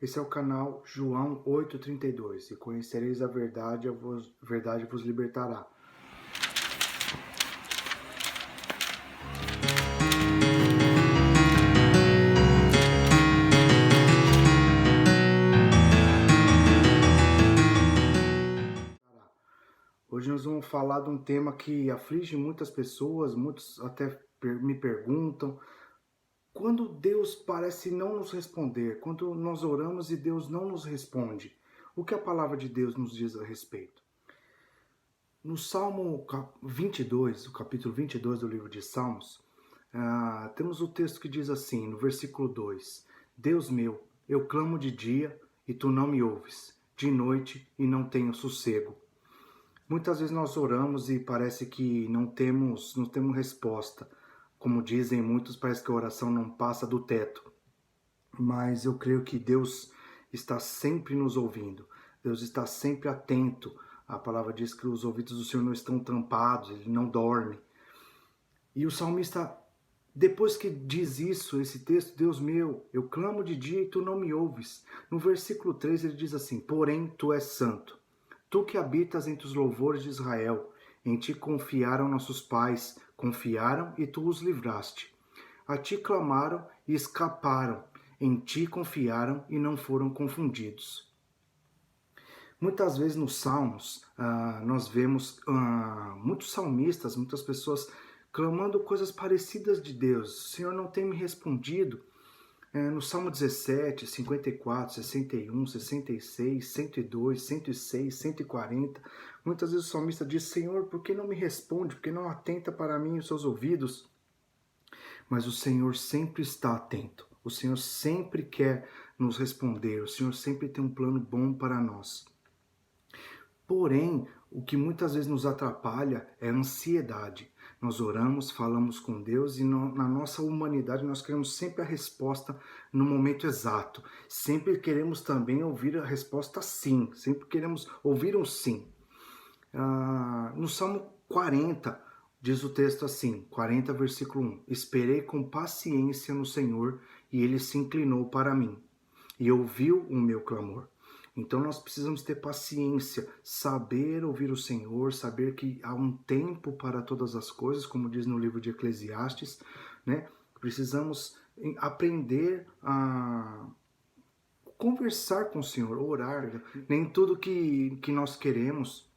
Esse é o canal João 8,32, e conhecereis a verdade, a verdade vos libertará. Hoje nós vamos falar de um tema que aflige muitas pessoas, muitos até me perguntam, quando Deus parece não nos responder, quando nós oramos e Deus não nos responde, o que a palavra de Deus nos diz a respeito? No Salmo 22, o capítulo 22 do livro de Salmos, temos o texto que diz assim, no versículo 2: Deus meu, eu clamo de dia e tu não me ouves, de noite e não tenho sossego. Muitas vezes nós oramos e parece que não temos resposta. Como dizem muitos, parece que a oração não passa do teto. Mas eu creio que Deus está sempre nos ouvindo. Deus está sempre atento. A palavra diz que os ouvidos do Senhor não estão tampados, ele não dorme. E o salmista, depois que diz isso, esse texto, Deus meu, eu clamo de dia e tu não me ouves. No versículo 3 ele diz assim, porém tu és santo. Tu que habitas entre os louvores de Israel, em ti confiaram nossos pais, confiaram e tu os livraste. A ti clamaram e escaparam, em ti confiaram e não foram confundidos. Muitas vezes nos Salmos, nós vemos muitos salmistas, muitas pessoas clamando coisas parecidas de Deus. O Senhor não tem me respondido. No Salmo 17, 54, 61, 66, 102, 106, 140, muitas vezes o salmista diz, Senhor, por que não me responde? Por que não atenta para mim os seus ouvidos? Mas o Senhor sempre está atento. O Senhor sempre quer nos responder. O Senhor sempre tem um plano bom para nós. Porém, o que muitas vezes nos atrapalha é a ansiedade. Nós oramos, falamos com Deus e na nossa humanidade nós queremos sempre a resposta no momento exato. Sempre queremos também ouvir a resposta sim. Sempre queremos ouvir um sim. No Salmo 40, diz o texto assim, 40 versículo 1. Esperei com paciência no Senhor e ele se inclinou para mim e ouviu o meu clamor. Então nós precisamos ter paciência, saber ouvir o Senhor, saber que há um tempo para todas as coisas, como diz no livro de Eclesiastes, né? Precisamos aprender a conversar com o Senhor, orar. Nem tudo que nós queremos,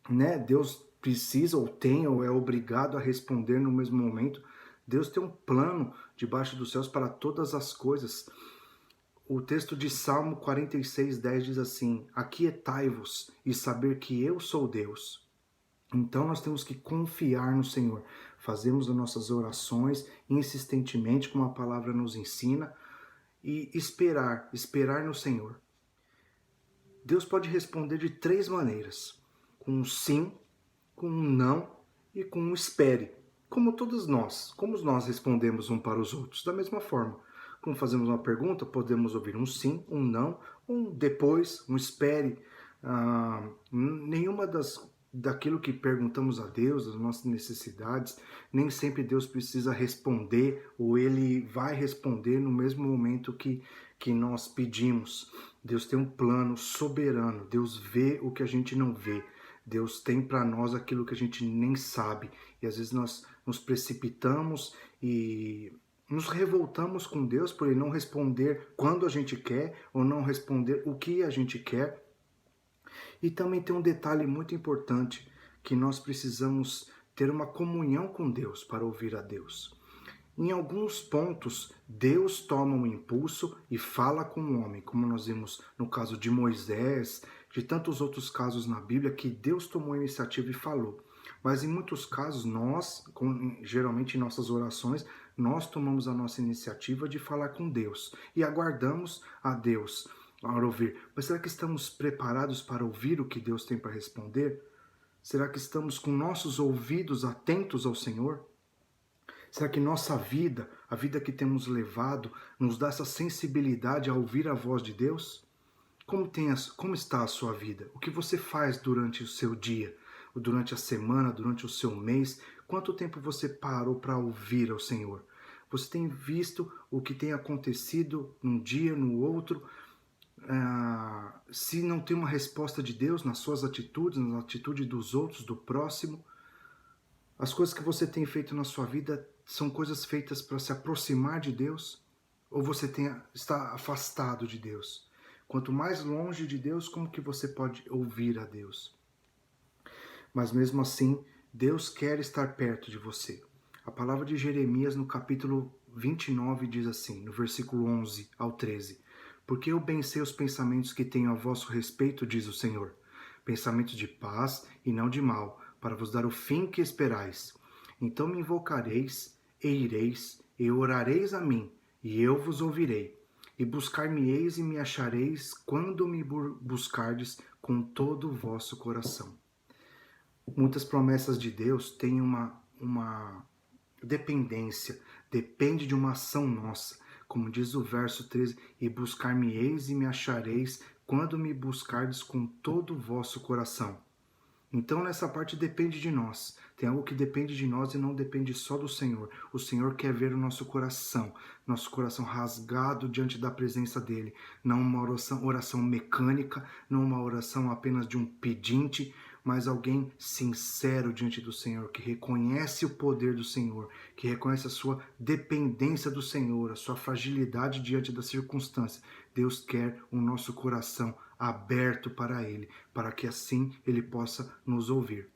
né? Deus precisa ou tem ou é obrigado a responder no mesmo momento. Deus tem um plano debaixo dos céus para todas as coisas. O texto de Salmo 46:10 diz assim, aquietai-vos e saber que eu sou Deus. Então nós temos que confiar no Senhor. Fazemos as nossas orações insistentemente, como a palavra nos ensina, e esperar no Senhor. Deus pode responder de 3 maneiras, com um sim, com um não e com um espere. Como todos nós, como nós respondemos um para os outros, da mesma forma. Quando fazemos uma pergunta, podemos ouvir um sim, um não, um depois, um espere. Nenhuma daquilo que perguntamos a Deus, das nossas necessidades, nem sempre Deus precisa responder ou Ele vai responder no mesmo momento que nós pedimos. Deus tem um plano soberano, Deus vê o que a gente não vê. Deus tem para nós aquilo que a gente nem sabe. E às vezes nós nos precipitamos e nos revoltamos com Deus por Ele não responder quando a gente quer ou não responder o que a gente quer. E também tem um detalhe muito importante, que nós precisamos ter uma comunhão com Deus para ouvir a Deus. Em alguns pontos, Deus toma um impulso e fala com o homem, como nós vimos no caso de Moisés, de tantos outros casos na Bíblia, que Deus tomou a iniciativa e falou. Mas em muitos casos, nós, geralmente em nossas orações, nós tomamos a nossa iniciativa de falar com Deus e aguardamos a Deus para ouvir. Mas será que estamos preparados para ouvir o que Deus tem para responder? Será que estamos com nossos ouvidos atentos ao Senhor? Será que nossa vida, a vida que temos levado, nos dá essa sensibilidade a ouvir a voz de Deus? Como está a sua vida? O que você faz durante o seu dia? Durante a semana, durante o seu mês? Quanto tempo você parou para ouvir ao Senhor? Você tem visto o que tem acontecido num dia, no outro? se não tem uma resposta de Deus nas suas atitudes, na atitude dos outros, do próximo, as coisas que você tem feito na sua vida são coisas feitas para se aproximar de Deus, ou você está afastado de Deus? Quanto mais longe de Deus, como que você pode ouvir a Deus? Mas mesmo assim, Deus quer estar perto de você. A palavra de Jeremias no capítulo 29 diz assim, no versículo 11 ao 13: Porque eu bem sei os pensamentos que tenho a vosso respeito, diz o Senhor, pensamentos de paz e não de mal, para vos dar o fim que esperais. Então me invocareis, e ireis, e orareis a mim, e eu vos ouvirei. E buscar-me-eis e me achareis, quando me buscardes com todo o vosso coração. Muitas promessas de Deus têm uma dependência, depende de uma ação nossa. Como diz o verso 13, e buscar-me-eis e me achareis, quando me buscardes com todo o vosso coração. Então, nessa parte depende de nós. Tem algo que depende de nós e não depende só do Senhor. O Senhor quer ver o nosso coração rasgado diante da presença dEle. Não uma oração mecânica, não uma oração apenas de um pedinte, mas alguém sincero diante do Senhor, que reconhece o poder do Senhor, que reconhece a sua dependência do Senhor, a sua fragilidade diante das circunstâncias. Deus quer o nosso coração aberto para Ele, para que assim Ele possa nos ouvir.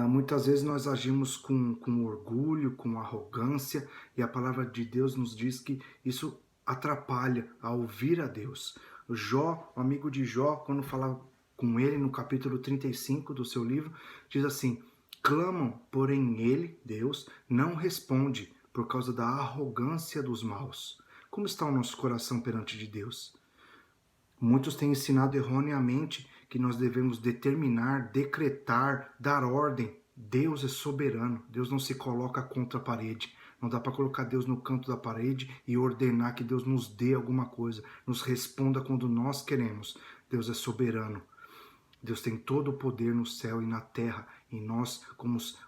Muitas vezes nós agimos com orgulho, com arrogância, e a palavra de Deus nos diz que isso atrapalha a ouvir a Deus. Jó, o amigo de Jó, quando falava com ele no capítulo 35 do seu livro, diz assim: clamam, porém ele, Deus, não responde por causa da arrogância dos maus. Como está o nosso coração perante de Deus? Muitos têm ensinado erroneamente que nós devemos determinar, decretar, dar ordem. Deus é soberano. Deus não se coloca contra a parede. Não dá para colocar Deus no canto da parede e ordenar que Deus nos dê alguma coisa, nos responda quando nós queremos. Deus é soberano. Deus tem todo o poder no céu e na terra, e nós,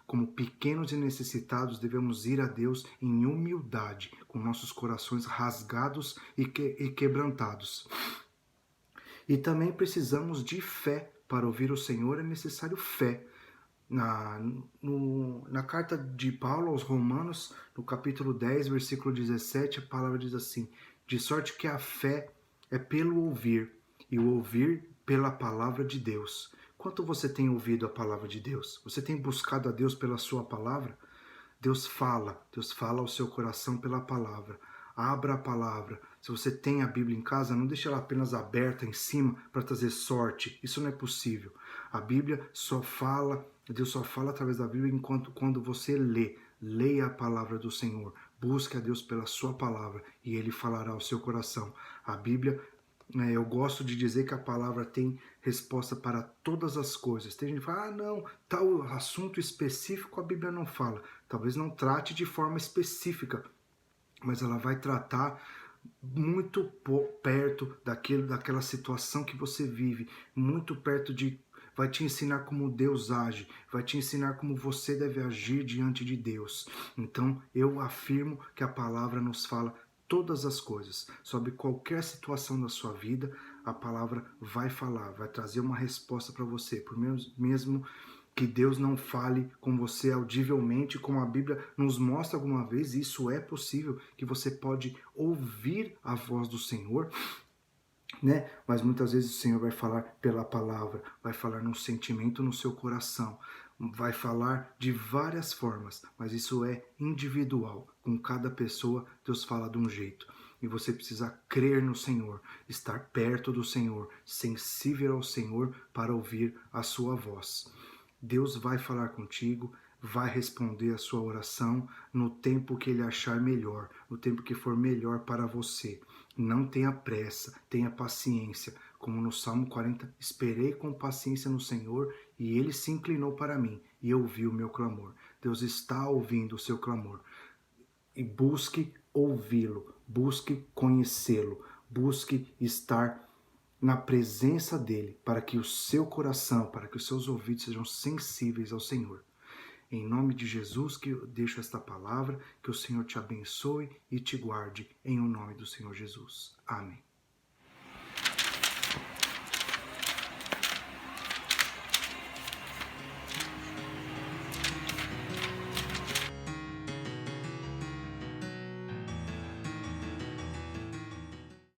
como pequenos e necessitados, devemos ir a Deus em humildade, com nossos corações rasgados e quebrantados. E também precisamos de fé. Para ouvir o Senhor é necessário fé. Na carta de Paulo aos Romanos, no capítulo 10, versículo 17, a palavra diz assim: de sorte que a fé é pelo ouvir, e o ouvir pela palavra de Deus. Quanto você tem ouvido a palavra de Deus? Você tem buscado a Deus pela sua palavra? Deus fala ao seu coração pela palavra. Abra a palavra. Se você tem a Bíblia em casa, não deixe ela apenas aberta em cima para trazer sorte. Isso não é possível. A Bíblia só fala, Deus só fala através da Bíblia quando você lê. Leia a palavra do Senhor. Busque a Deus pela sua palavra e Ele falará ao seu coração. A Bíblia, eu gosto de dizer que a palavra tem resposta para todas as coisas. Tem gente que fala, não, tal assunto específico a Bíblia não fala. Talvez não trate de forma específica, mas ela vai tratar muito perto daquela situação que você vive, muito perto vai te ensinar como Deus age, vai te ensinar como você deve agir diante de Deus. Então, eu afirmo que a palavra nos fala todas as coisas, sobre qualquer situação da sua vida, a palavra vai falar, vai trazer uma resposta para você, por mesmo que Deus não fale com você audivelmente, como a Bíblia nos mostra alguma vez, isso é possível, que você pode ouvir a voz do Senhor, né? Mas muitas vezes o Senhor vai falar pela palavra, vai falar num sentimento no seu coração, vai falar de várias formas, mas isso é individual. Com cada pessoa, Deus fala de um jeito. E você precisa crer no Senhor, estar perto do Senhor, sensível ao Senhor para ouvir a sua voz. Deus vai falar contigo, vai responder a sua oração no tempo que Ele achar melhor, no tempo que for melhor para você. Não tenha pressa, tenha paciência. Como no Salmo 40, esperei com paciência no Senhor e Ele se inclinou para mim e ouviu o meu clamor. Deus está ouvindo o seu clamor. E busque ouvi-lo, busque conhecê-lo, busque estar na presença dele, para que o seu coração, para que os seus ouvidos sejam sensíveis ao Senhor. Em nome de Jesus que eu deixo esta palavra, que o Senhor te abençoe e te guarde, em o nome do Senhor Jesus. Amém.